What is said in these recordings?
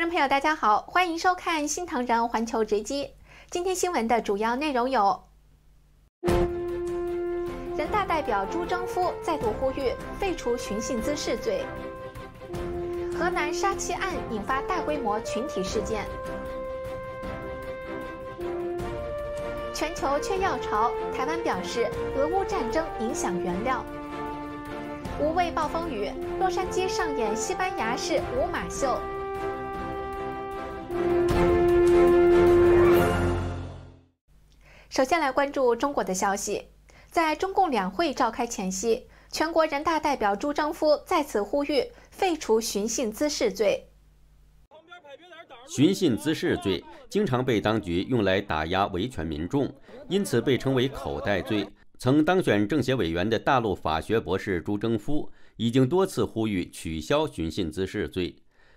观众朋友，大家好，欢迎收看新唐人环球直击。今天新闻的主要内容有：人大代表朱征夫再度呼吁废除寻衅滋事罪；河南杀妻案引发大规模群体事件；全球缺药潮，台湾表示俄乌战争影响原料；无畏暴风雨，洛杉矶上演西班牙式舞马秀。首先来关注中国的消息，在中共两会召开前夕，全国人大代表朱征夫再次呼吁废除寻衅滋事罪。寻衅滋事罪经常被当局用来打压维权民众，因此被称为口袋罪。曾当选政协委员的大陆法学博士朱征夫已经多次呼吁取消寻衅滋事罪。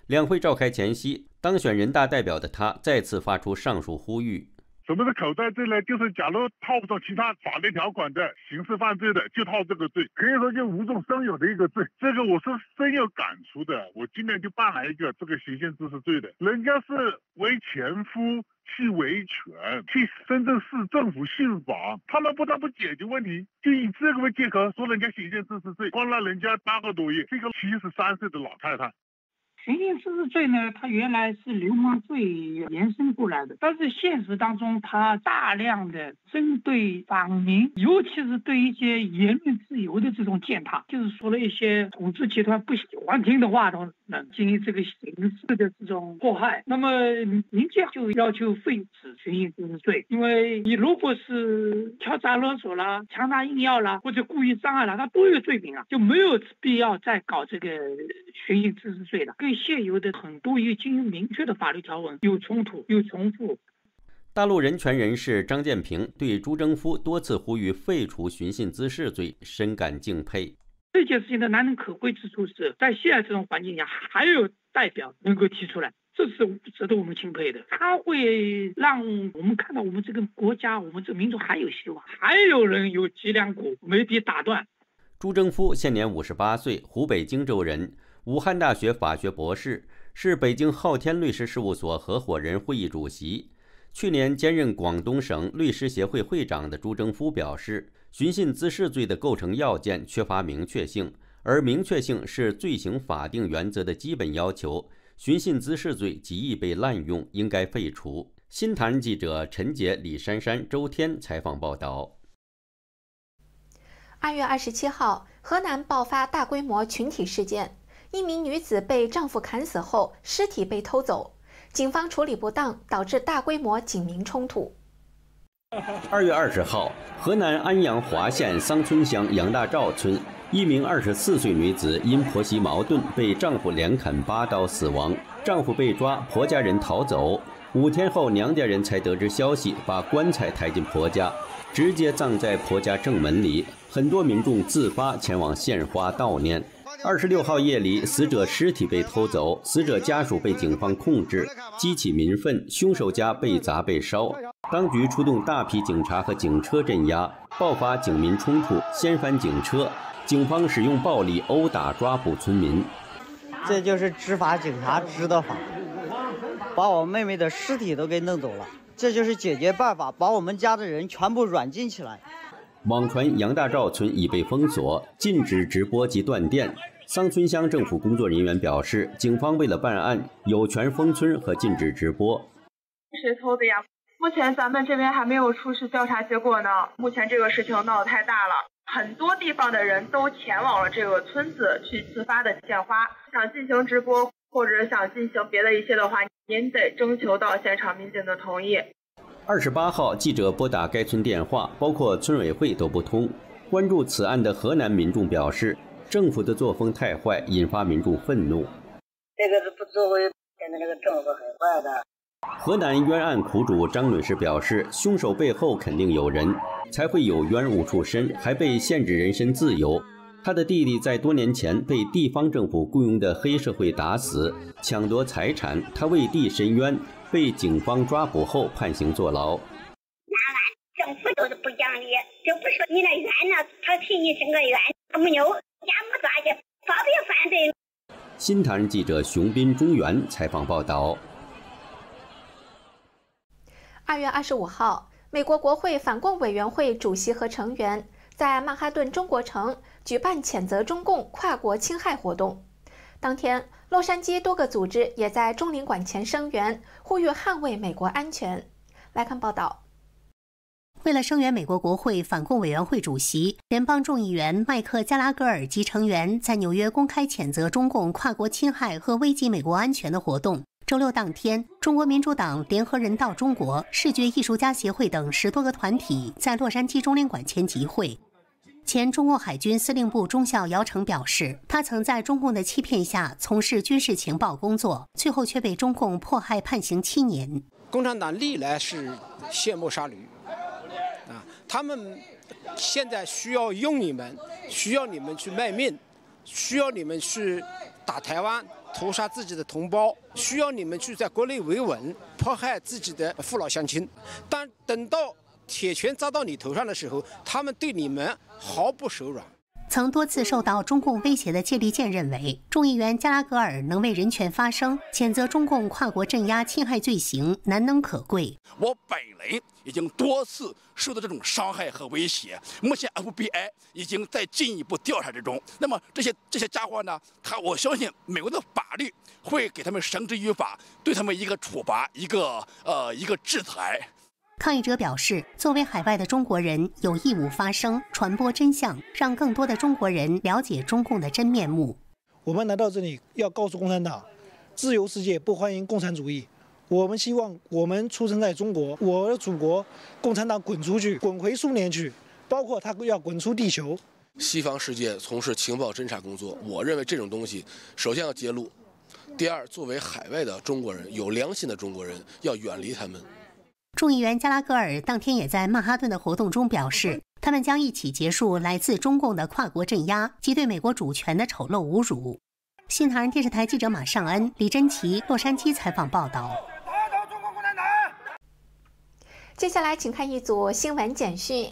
两会召开前夕，当选人大代表的他再次发出上述呼吁。什么是口袋罪呢？就是假如套不上其他法律条款的刑事犯罪的，就套这个罪，可以说就无中生有的一个罪。这个我是深有感触的。我今年就办了一个这个寻衅滋事罪的，人家是为前夫去维权，去深圳市政府信访，他们不但不解决问题，就以这个为借口说人家寻衅滋事罪，关了人家8个多月。这个73岁的老太太。寻衅滋事罪呢，它原来是流氓罪延伸过来的，但是现实当中，它大量的针对访民，尤其是对一些言论自由的这种践踏，就是说了一些统治集团不喜欢听的话都能进行这个刑事的这种迫害。那么民间就要求废止寻衅滋事罪，因为你如果是敲诈勒索啦、强拿硬要啦，或者故意伤害啦，它都有罪名啊，就没有必要再搞这个寻衅滋事罪了。现有的很多已经明确的法律条文有冲突有重复。大陆人权人士张建平对朱征夫多次呼吁废除寻衅滋事罪深感敬佩。这件事情的难能可贵之处是在现在这种环境下还有代表能够提出来，这是值得我们钦佩的。它会让我们看到我们这个国家，我们这个民族还有希望，还有人有脊梁骨没被打断。朱征夫现年58岁，湖北荆州人，武汉大学法学博士，是北京昊天律师事务所合伙人会议主席。去年兼任广东省律师协会会长的朱征夫表示，寻衅滋事罪的构成要件缺乏明确性，而明确性是罪行法定原则的基本要求。寻衅滋事罪极易被滥用，应该废除。新唐人记者陈杰、李珊珊、周天采访报道。2月27号，河南爆发大规模群体事件。一名女子被丈夫砍死后，尸体被偷走，警方处理不当，导致大规模警民冲突。2月20号，河南安阳华县桑村乡杨大赵村，一名24岁女子因婆媳矛盾被丈夫连砍8刀死亡，丈夫被抓，婆家人逃走。5天后，娘家人才得知消息，把棺材抬进婆家，直接葬在婆家正门里。很多民众自发前往献花悼念。26号夜里，死者尸体被偷走，死者家属被警方控制，激起民愤，凶手家被砸被烧。当局出动大批警察和警车镇压，爆发警民冲突，掀翻警车，警方使用暴力殴打抓捕村民。这就是执法警察知的法，把我妹妹的尸体都给弄走了，这就是解决办法，把我们家的人全部软禁起来。网传杨大赵村已被封锁，禁止直播及断电。桑村乡政府工作人员表示，警方为了办案，有权封村和禁止直播。谁偷的呀？目前咱们这边还没有出示调查结果呢。目前这个事情闹得太大了，很多地方的人都前往了这个村子去自发的献花，想进行直播或者想进行别的一些的话，您得征求到现场民警的同意。28号，记者拨打该村电话，包括村委会都不通。关注此案的河南民众表示，政府的作风太坏，引发民众愤怒。这个是不作为，现在这个政府很坏的。河南冤案苦主张女士表示，凶手背后肯定有人，才会有冤无处伸，还被限制人身自由。她的弟弟在多年前被地方政府雇佣的黑社会打死，抢夺财产，他为弟申冤，被警方抓捕后判刑坐牢。政府都是不讲理，就不说你那冤呢，他替你申个冤，没有，家不抓去，发不犯罪。新唐人记者熊斌、中原采访报道。2月25号，美国国会反共委员会主席和成员在曼哈顿中国城举办谴责中共跨国侵害活动。当天，洛杉矶多个组织也在中领馆前声援，呼吁捍卫美国安全。来看报道。为了声援美国国会反共委员会主席、联邦众议员麦克加拉格尔及成员在纽约公开谴责中共跨国侵害和危及美国安全的活动，周六当天，中国民主党、联合人道中国、视觉艺术家协会等10多个团体在洛杉矶中领馆前集会。前中共海军司令部中校姚成表示，他曾在中共的欺骗下从事军事情报工作，最后却被中共迫害判刑7年。共产党历来是卸磨杀驴，他们现在需要用你们，需要你们去卖命，需要你们去打台湾，屠杀自己的同胞，需要你们去在国内维稳，迫害自己的父老乡亲。但等到铁拳砸到你头上的时候，他们对你们毫不手软。曾多次受到中共威胁的谢立健认为，众议员加拉格尔能为人权发声，谴责中共跨国镇压侵害罪行，难能可贵。我本人已经多次受到这种伤害和威胁，目前 FBI 已经在进一步调查之中。那么这些家伙呢，我相信美国的法律会给他们绳之于法，对他们一个处罚，一个制裁。抗议者表示，作为海外的中国人，有义务发声，传播真相，让更多的中国人了解中共的真面目。我们来到这里，要告诉共产党，自由世界不欢迎共产主义。我们希望我们出生在中国，我的祖国，共产党滚出去，滚回苏联去，包括他要滚出地球。西方世界从事情报侦察工作，我认为这种东西，首先要揭露，第二，作为海外的中国人，有良心的中国人，要远离他们。众议员加拉格尔当天也在曼哈顿的活动中表示，他们将一起结束来自中共的跨国镇压及对美国主权的丑陋侮辱。新唐人电视台记者马尚恩、李珍奇，洛杉矶采访报道。接下来，请看一组新闻简讯。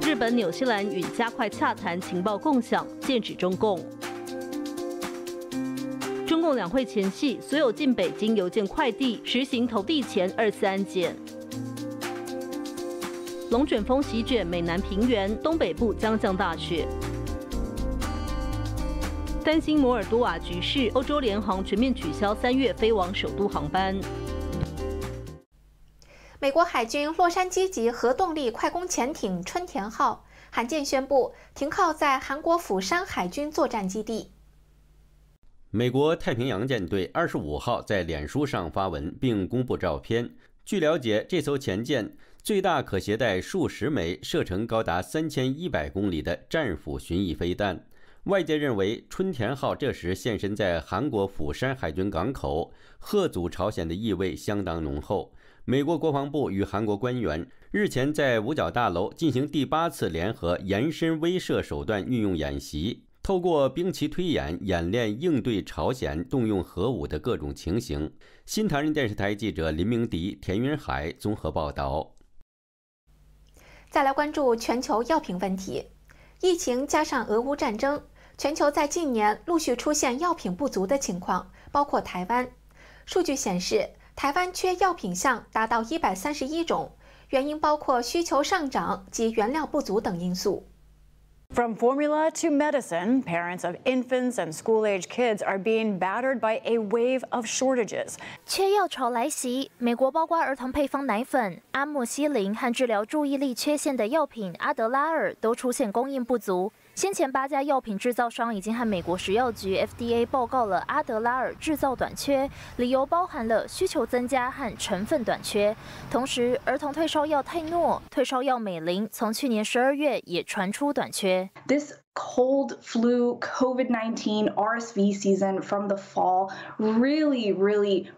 日本、纽西兰允加快洽谈情报共享，剑指中共。中共两会前夕，所有进北京邮件快递实行投递前2次安检。龙卷风席卷美南平原，东北部将降大雪。担心摩尔多瓦局势，欧洲联航全面取消3月飞往首都航班。美国海军洛杉矶级核动力快攻潜艇春田号罕见宣布停靠在韩国釜山海军作战基地。美国太平洋舰队25号在脸书上发文并公布照片。据了解，这艘潜舰最大可携带数十枚射程高达3100公里的战斧巡弋飞弹。外界认为，春田号这时现身在韩国釜山海军港口，贺阻朝鲜的意味相当浓厚。美国国防部与韩国官员日前在五角大楼进行第8次联合延伸威慑手段运用演习。透过兵棋推演演练应对朝鲜动用核武的各种情形。新唐人电视台记者林明迪、田云海综合报道。再来关注全球药品问题，疫情加上俄乌战争，全球在近年陆续出现药品不足的情况，包括台湾。数据显示，台湾缺药品项达到131种，原因包括需求上涨及原料不足等因素。From formula to medicine, parents of infants and school-age kids are being battered by a wave of shortages. 缺药潮来袭，美国包括儿童配方奶粉、阿莫西林和治疗注意力缺陷的药品阿德拉尔都出现供应不足。先前8家药品制造商已经和美国食药局 FDA 报告了阿德拉尔制造短缺，理由包含了需求增加和成分短缺。同时，儿童退烧药泰诺、退烧药美林从去年12月也传出短缺。This cold, flu, COVID-19, RSV season from the fall really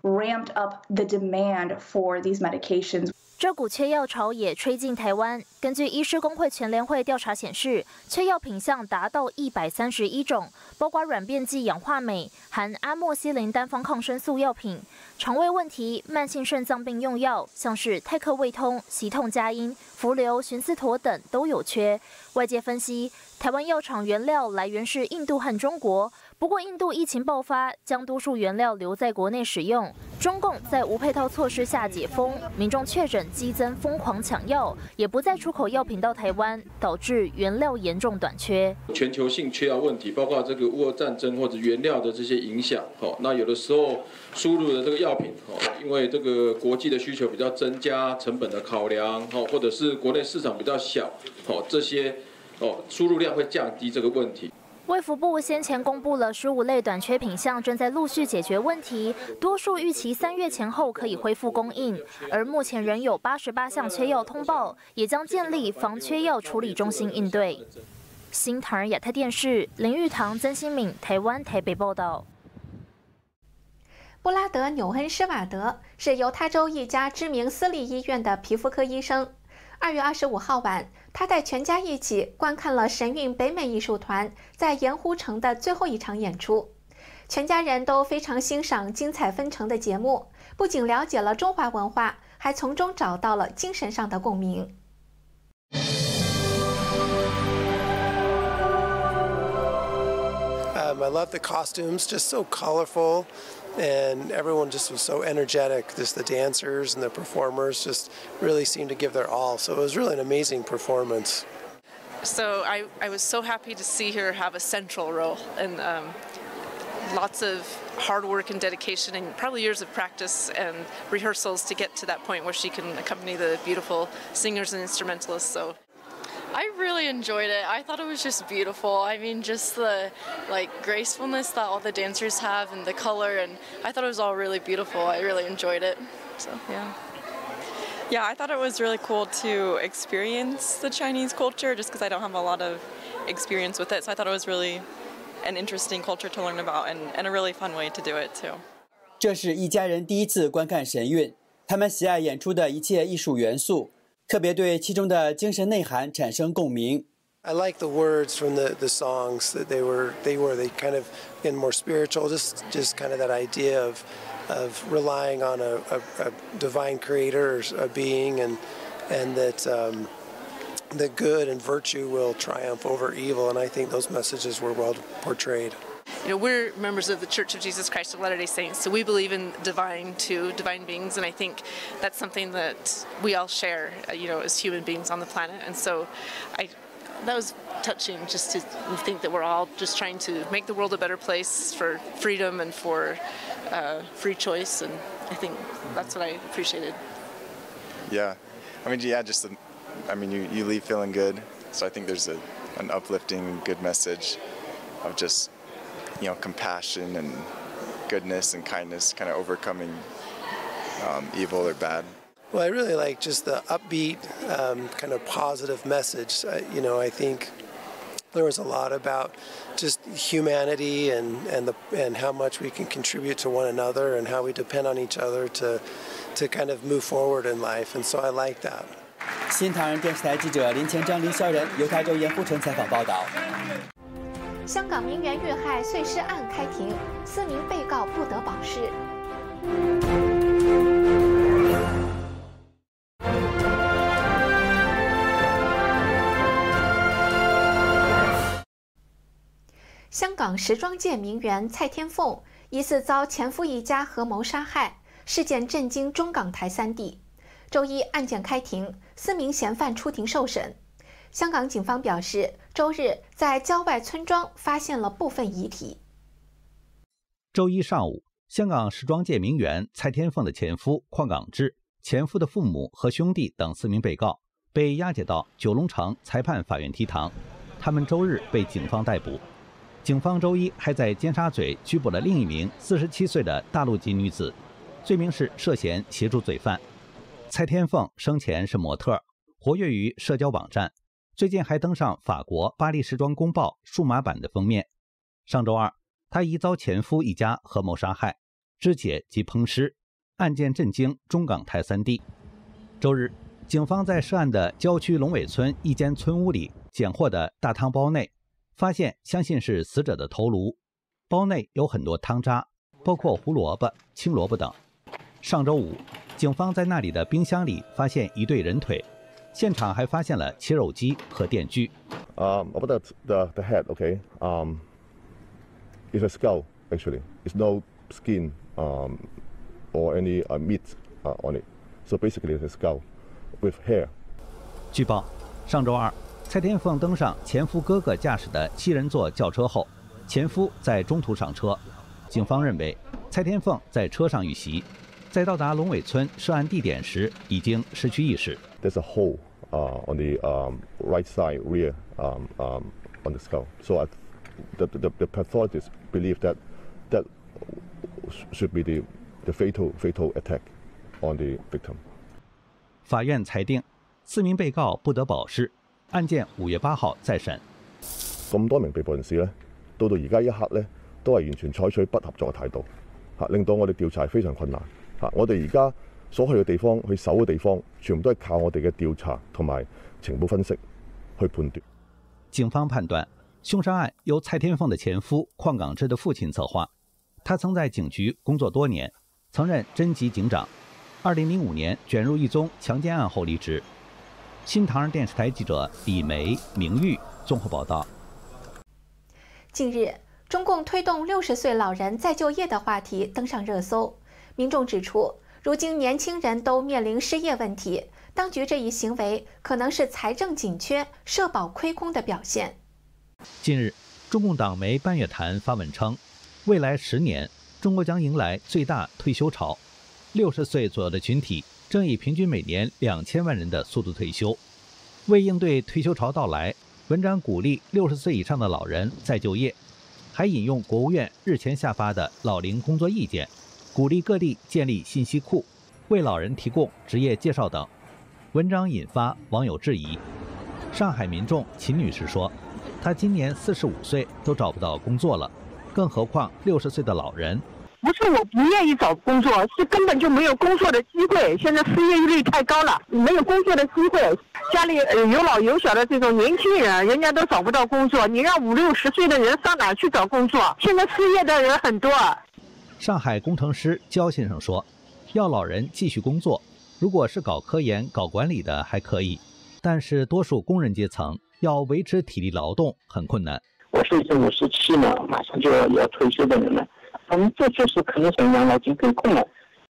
ramped up the demand for these medications. 这股缺药潮也吹进台湾。根据医师工会全联会调查显示，缺药品项达到131种，包括软便剂氧化镁、含阿莫西林单方抗生素药品、肠胃问题、慢性肾脏病用药，像是泰克胃通、息痛佳音、氟硫、寻思妥等都有缺。外界分析，台湾药厂原料来源是印度和中国，不过印度疫情爆发，将多数原料留在国内使用。中共在无配套措施下解封，民众确诊激增，疯狂抢药，也不再出口药品到台湾，导致原料严重短缺。全球性缺药问题，包括这个乌俄战争或者原料的这些影响，那有的时候输入的这个药品，因为这个国际的需求比较增加，成本的考量，或者是国内市场比较小，这些输入量会降低这个问题。卫福部先前公布了15类短缺品项，正在陆续解决问题，多数预期3月前后可以恢复供应。而目前仍有88项缺药通报，也将建立防缺药处理中心应对。新唐人亚太电视林玉堂、曾新敏，台湾台北报道。布拉德·纽恩施瓦德是犹他州一家知名私立医院的皮肤科医生。2月25号晚，他带全家一起观看了神韵北美艺术团在盐湖城的最后一场演出。全家人都非常欣赏精彩纷呈的节目，不仅了解了中华文化，还从中找到了精神上的共鸣。I love the costumes, just so colorful, and everyone just was so energetic. Just the dancers and the performers just really seemed to give their all. So it was really an amazing performance. So I was so happy to see her have a central role, and lots of hard work and dedication, and probably years of practice and rehearsals to get to that point where she can accompany the beautiful singers and instrumentalists. So. I really enjoyed it. I thought it was just beautiful. I mean, just the gracefulness that all the dancers have and the color, and I thought it was all really beautiful. I really enjoyed it. So, yeah. Yeah, I thought it was really cool to experience the Chinese culture just because I don't have a lot of experience with it. So I thought it was really an interesting culture to learn about and a really fun way to do it too. 这是一家人第一次观看神韵，他们喜爱演出的一切艺术元素。特别对其中的精神内涵产生共鸣。I like the words from the songs that they kind of in more spiritual, just kind of that idea of relying on a divine creator or a being, and that the good and virtue will triumph over evil. And I think those messages were well portrayed. You know, we're members of the Church of Jesus Christ of Latter-day Saints, so we believe in divine beings, and I think that's something that we all share, as human beings on the planet. And so that was touching, just to think that we're all just trying to make the world a better place for freedom and for free choice, and I think that's what I appreciated. Yeah, you leave feeling good, so I think there's an uplifting, good message of just compassion and goodness and kindness, kind of overcoming evil or bad. Well, I really like just the upbeat, kind of positive message. I think there was a lot about just humanity and how much we can contribute to one another and how we depend on each other to kind of move forward in life. And so I like that. 新唐人电视台记者林前章、林肖仁，犹他州盐湖城采访报道。香港名媛遇害碎尸案开庭，4名被告不得保释。香港时装界名媛蔡天凤疑似遭前夫一家合谋杀害，事件震惊中港台3地。周一案件开庭，4名嫌犯出庭受审。香港警方表示，周日在郊外村庄发现了部分遗体。周一上午，香港时装界名媛蔡天凤的前夫邝港志、前夫的父母和兄弟等4名被告被押解到九龙城裁判法院提堂，他们周日被警方逮捕。警方周一还在尖沙咀拘捕了另一名47岁的大陆籍女子，罪名是涉嫌协助罪犯。蔡天凤生前是模特，活跃于社交网站。最近还登上法国《巴黎时装公报》数码版的封面。上周二，她疑遭前夫一家合谋杀害、肢解及烹尸，案件震惊中港台3地。周日，警方在涉案的郊区龙尾村一间村屋里捡获的大汤包内，发现相信是死者的头颅，包内有很多汤渣，包括胡萝卜、青萝卜等。上周五，警方在那里的冰箱里发现一对人腿。现场还发现了切肉机和电锯。About the head, okay, it's a skull actually. It's no skin or any meat on it. So basically, it's a skull with hair. 据报，上周二，蔡天凤登上前夫哥哥驾驶的7人座轿车后，前夫在中途上车。警方认为，蔡天凤在车上遇袭，在到达龙尾村涉案地点时已经失去意识。There's a hole on the right side rear on the skull. So the pathologists believe that should be the fatal attack on the victim. 法院裁定，4名被告不得保释，案件5月8號再審。咁多名被捕人士咧，到而家一刻咧，都係完全採取不合作嘅態度，令到我哋調查非常困難。我哋而家所去嘅地方、去搜嘅地方，全部都係靠我哋嘅調查同埋情報分析去判斷。警方判斷，兇殺案由蔡天鳳的前夫邝港志的父親策劃。他曾在警局工作多年，曾任侦缉警長。2005年捲入一宗強姦案後離職。新唐人電視台記者李梅、明玉綜合報道。近日，中共推動60歲老人再就業的話題登上熱搜。民眾指出，如今年輕人都面臨失業問題，當局這一行為可能是財政緊缺、社保虧空的表現。近日，中共黨媒半月談發文稱，未來10年，中國將迎來最大退休潮。60歲左右的群體正以平均每年2000萬人的速度退休。為應對退休潮到來，文章鼓勵60歲以上的老人再就業，還引用國務院日前下發的老齡工作意見，鼓勵各地建立信息庫，為老人提供職業介紹等。文章引發網友質疑。上海民眾秦女士說，她今年45歲都找不到工作了，更何況60歲的老人。不是我不願意找工作，是根本就沒有工作的機會。現在失業率太高了，沒有工作的機會。家裡有老有小的這種年輕人，人家都找不到工作。你讓50、60歲的人上哪去找工作？現在失業的人很多。上海工程師焦先生說，要老人繼續工作，如果是搞科研、搞管理的還可以，但是多數工人階層要維持體力勞動很困難。我是已經57了，馬上就要退休的人了。這就是可能是養老金更空了。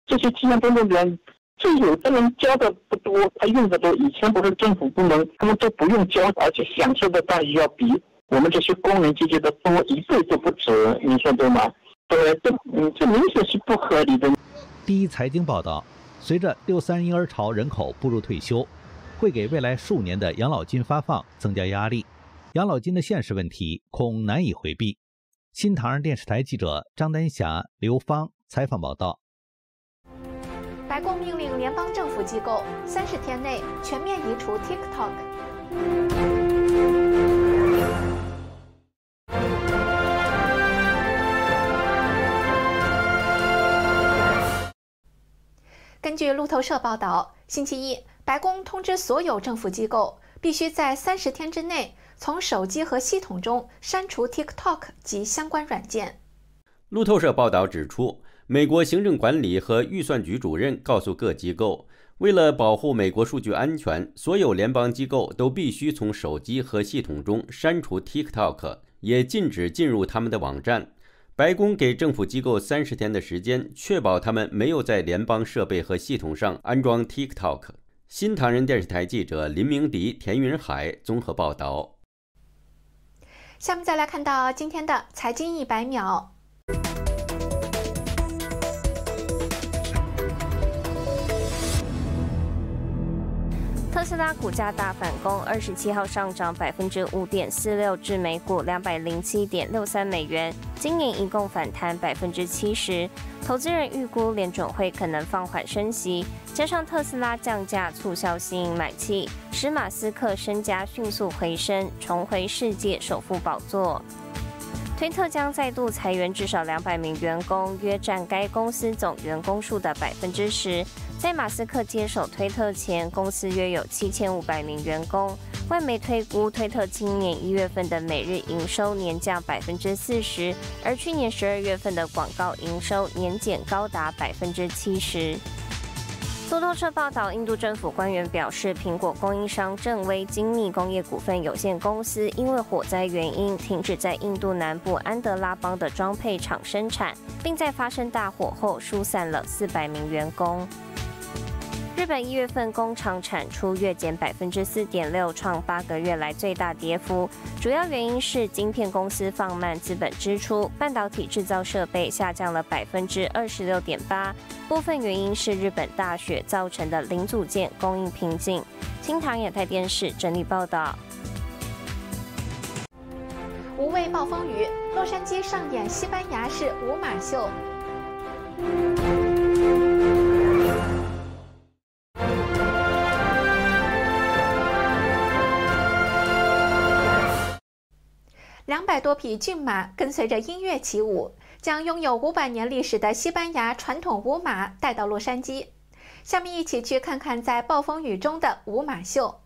這些基層工作人員，就有的人交的不多，他用的多。以前不是政府部門，他們都不用交，而且享受的待遇要比我們這些工人階級的多1倍都不止，你說對嗎？對，這明顯是不合理的。第一財經報道，隨着63嬰兒潮人口步入退休，會給未來數年的養老金發放增加壓力，養老金的現實問題恐難以迴避。新唐人電視台記者張丹霞、劉芳採訪報道。白宮命令聯邦政府機構30天內全面移除 TikTok。根據路透社報道，星期一，白宮通知所有政府機構必須在30天之內從手機和系統中刪除 TikTok 及相關軟件。路透社報道指出，美國行政管理和預算局主任告訴各機構，為了保護美國數據安全，所有聯邦機構都必須從手機和系統中刪除 TikTok， 也禁止進入他們的網站。白宮給政府機構30天的時間，確保他們沒有在聯邦設備和系統上安裝 TikTok。新唐人電視台記者林明迪、田雲海綜合報道。下面再來看到今天的財經100秒。特斯拉股價大反攻，27號上漲5.46%至每股207.63美元，今年一共反彈70%。投資人預估聯準會可能放緩升息，加上特斯拉降價促銷吸引買氣，使馬斯克身家迅速回升，重回世界首富寶座。推特將再度裁員至少200名員工，約佔該公司總員工數的10%。在馬斯克接手推特前，公司約有7500名員工。外媒推估，推特今年1月份的每日營收年降40%，而去年12月份的廣告營收年減高達70%。路透社报道，印度政府官员表示，苹果供应商正威精密工业股份有限公司因为火灾原因停止在印度南部安德拉邦的装配厂生产，并在发生大火后疏散了400名员工。日本1月份工厂产出月减4.6%，创8个月来最大跌幅。主要原因是晶片公司放慢资本支出，半导体制造设备下降了26.8%。部分原因是日本大雪造成的零组件供应瓶颈。新唐亚太电视整理报道。无畏暴风雨，洛杉矶上演西班牙式舞马秀。200多匹骏马跟随着音乐起舞，将拥有500年历史的西班牙传统舞马带到洛杉矶。下面一起去看看在暴风雨中的舞马秀。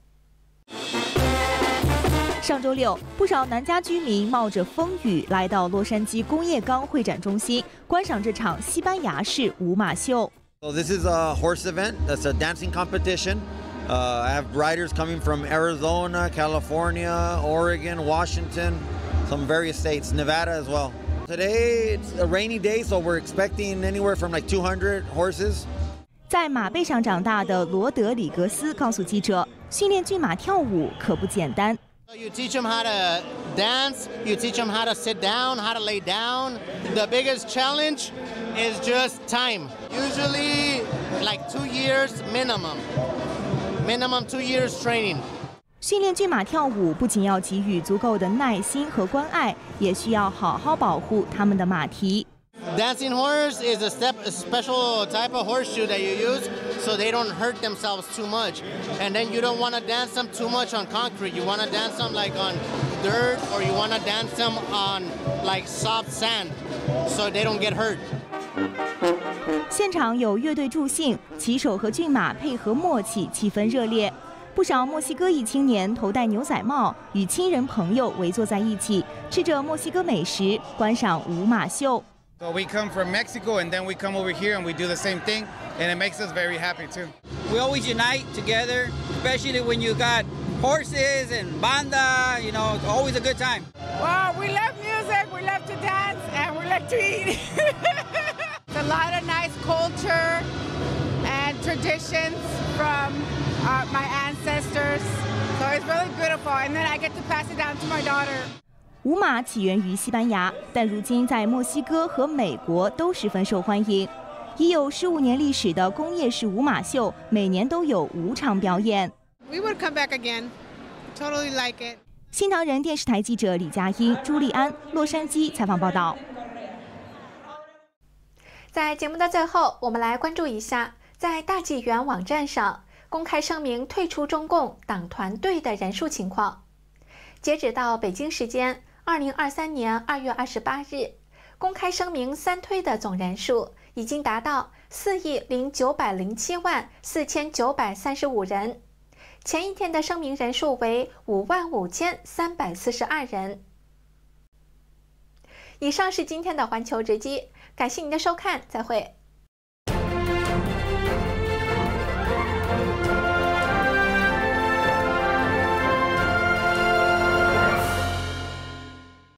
上周六，不少南加居民冒着风雨来到洛杉矶工业钢会展中心，观赏这场西班牙式舞马秀。So this is a horse event. That's a dancing competition. I have riders coming from Arizona, California, Oregon, Washington, some various states, Nevada as well. Today it's a rainy day, so we're expecting anywhere from like 200 horses. 在马背上长大的罗德里格斯告诉记者，训练骏马跳舞可不简单。You teach them how to dance, you teach them how to sit down, how to lay down. The biggest challenge is just time. Usually like 2 years minimum 2 years training. 训练骏马跳舞不仅要给予足够的耐心和关爱，也需要好好保护他们的马蹄。Dancing horse is a special type of horseshoe that you use so they don't hurt themselves too much. And then you don't want to dance them too much on concrete. You want to dance them like on dirt, or you want to dance them on like soft sand so they don't get hurt. 现场有乐队助兴，骑手和骏马配合默契，气氛热烈。不少墨西哥裔青年头戴牛仔帽，与亲人朋友围坐在一起，吃着墨西哥美食，观赏舞马秀。So we come from Mexico and then we come over here and we do the same thing, and it makes us very happy too. We always unite together, especially when you got horses and banda, you know, it's always a good time. Well, we love music, we love to dance, and we like to eat. It's a lot of nice culture and traditions from my ancestors, so it's really beautiful, and then I get to pass it down to my daughter. 舞马起源于西班牙，但如今在墨西哥和美国都十分受欢迎。已有15年历史的工业式舞马秀，每年都有5场表演。We would come back again. Totally like it. 新唐人电视台记者李佳音、朱利安，洛杉矶采访报道。在节目的最后，我们来关注一下，在大纪元网站上公开声明退出中共党团队的人数情况。截止到北京时间2023年2月28日，公开声明3推的总人数已经达到4.907.4935人，前一天的声明人数为55342人。以上是今天的环球直击，感谢您的收看，再会。